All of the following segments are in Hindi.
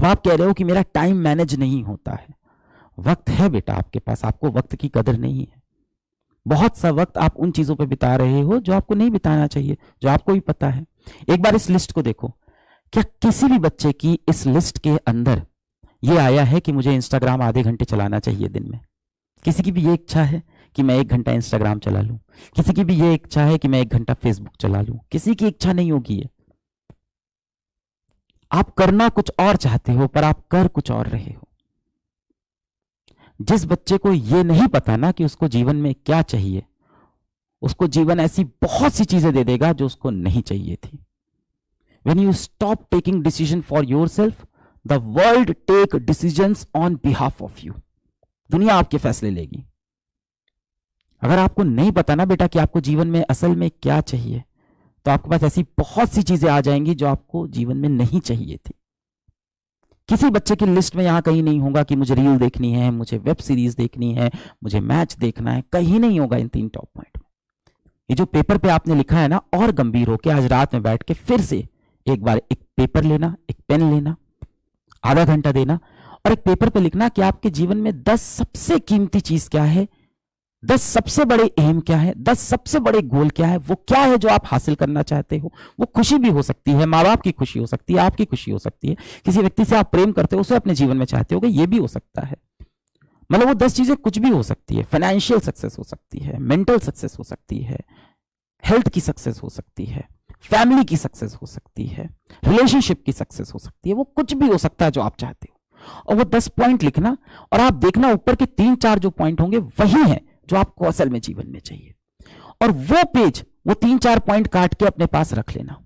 अब आप कह रहे हो कि मेरा टाइम मैनेज नहीं होता है। वक्त है बेटा आपके पास, आपको वक्त की कदर नहीं है। बहुत सा वक्त आप उन चीजों पे बिता रहे हो जो आपको नहीं बिताना चाहिए, जो आपको भी पता है। एक बार इस लिस्ट को देखो, क्या किसी भी बच्चे की इस लिस्ट के अंदर ये आया है कि मुझे इंस्टाग्राम आधे घंटे चलाना चाहिए दिन में? किसी की भी ये इच्छा है कि मैं 1 घंटा इंस्टाग्राम चला लूं? किसी की भी ये इच्छा है कि मैं 1 घंटा फेसबुक चला लूं? किसी की इच्छा नहीं होगी ये। आप करना कुछ और चाहते हो पर आप कर कुछ और रहे हो। जिस बच्चे को ये नहीं पता ना कि उसको जीवन में क्या चाहिए, उसको जीवन ऐसी बहुत सी चीजें दे देगा जो उसको नहीं चाहिए थी। When you stop taking decision for yourself, the world take decisions on behalf of you. दुनिया आपके फैसले लेगी। अगर आपको नहीं पता ना बेटा कि आपको जीवन में असल में क्या चाहिए, तो आपके पास ऐसी बहुत सी चीजें आ जाएंगी जो आपको जीवन में नहीं चाहिए थी। किसी बच्चे की लिस्ट में यहां कहीं नहीं होगा कि मुझे रील देखनी है, मुझे वेब सीरीज देखनी है, मुझे मैच देखना है, कहीं नहीं होगा इन 3 टॉप पॉइंट में। ये जो पेपर पे आपने लिखा है ना, और गंभीर होके आज रात में बैठ के फिर से एक बार एक पेपर लेना, एक पेन लेना, आधा घंटा देना और एक पेपर पे लिखना कि आपके जीवन में 10 सबसे कीमती चीज क्या है, 10 सबसे बड़े एम क्या है, 10 सबसे बड़े गोल क्या है, वो क्या है जो आप हासिल करना चाहते हो। वो खुशी भी हो सकती है, माँ बाप की खुशी हो सकती है, आपकी खुशी हो सकती है, किसी व्यक्ति से आप प्रेम करते हो, उसे अपने जीवन में चाहते हो, ये भी हो सकता है। मतलब वो 10 चीजें कुछ भी हो सकती है। फाइनेंशियल सक्सेस हो सकती है, मेंटल सक्सेस हो सकती है, हेल्थ की सक्सेस हो सकती है, फैमिली की सक्सेस हो सकती है, रिलेशनशिप की सक्सेस हो सकती है, वो कुछ भी हो सकता है जो आप चाहते हो। और वो 10 पॉइंट लिखना और आप देखना ऊपर के 3-4 जो पॉइंट होंगे वही है जो आपको असल में जीवन में चाहिए। और वो पेज, वो 3-4 पॉइंट काट के अपने पास रख लेना,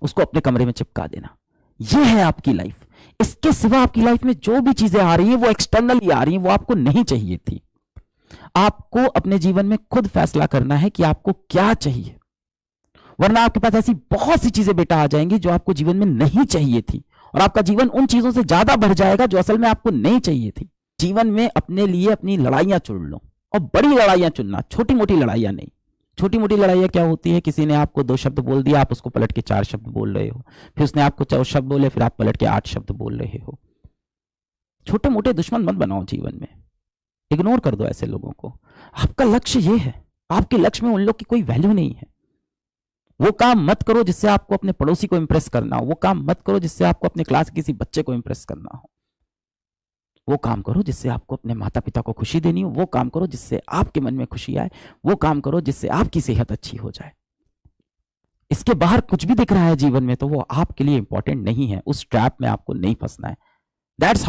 उसको अपने कमरे में चिपका देना। ये है आपकी लाइफ। इसके सिवा आपकी लाइफ में जो भी चीजें आ रही हैं वो एक्सटर्नली आ रही हैं, वो आपको नहीं चाहिए थी। आपको अपने जीवन में खुद फैसला करना है कि आपको क्या चाहिए, वरना आपके पास ऐसी बहुत सी चीजें बेटा आ जाएंगी जो आपको जीवन में नहीं चाहिए थी और आपका जीवन उन चीजों से ज्यादा बढ़ जाएगा जो असल में आपको नहीं चाहिए थी। जीवन में अपने लिए अपनी लड़ाइयां चुन लो और बड़ी लड़ाइयां चुनना, छोटी मोटी लड़ाइयां नहीं। छोटी मोटी लड़ाइयां क्या होती है? किसी ने आपको 2 शब्द बोल दिया, आप उसको पलट के 4 शब्द बोल रहे हो, फिर उसने आपको 4 शब्द बोले, फिर आप पलट के 8 शब्द बोल रहे हो। छोटे मोटे दुश्मन मत बनाओ जीवन में, इग्नोर कर दो ऐसे लोगों को। आपका लक्ष्य ये है, आपके लक्ष्य में उन लोग की कोई वैल्यू नहीं है। वो काम मत करो जिससे आपको अपने पड़ोसी को इंप्रेस करना हो, वो काम मत करो जिससे आपको अपने क्लास के किसी बच्चे को इंप्रेस करना हो। वो काम करो जिससे आपको अपने माता पिता को खुशी देनी हो, वो काम करो जिससे आपके मन में खुशी आए, वो काम करो जिससे आपकी सेहत अच्छी हो जाए। इसके बाहर कुछ भी दिख रहा है जीवन में तो वो आपके लिए इंपॉर्टेंट नहीं है। उस ट्रैप में आपको नहीं फंसना है। दैट्स